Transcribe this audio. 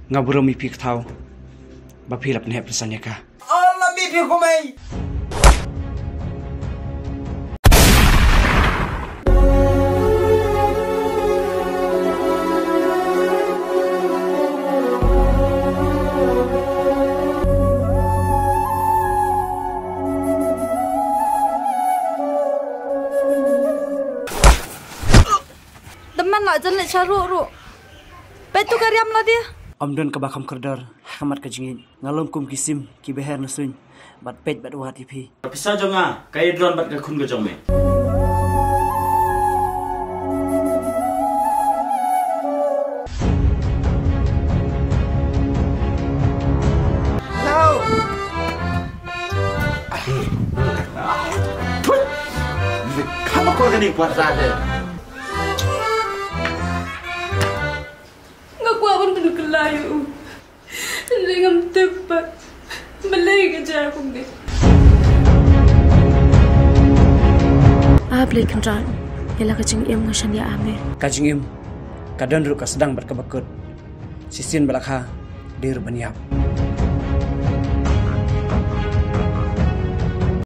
ngaburo mi pik thau ba philap ne pesannya ka Allah mi pik kumai Teman nak jalan caruk. Betu karyam lah dia. Amdan ka bakam kerdar hamat ka jingin ngalom kum kisim ki beher nasuin bat pet bat wati phi pisa jonga kai drone bat ka khun ga jong me kamu kau gani buat saja Pun penuh kelayu. Dengan tepat. Belai kerja aku ni. Boleh kenal. Ialah kajing im ngasan dia ame. Kajing im kadang dulu ka sedang berkebakut. Sisin balakha dir baniap.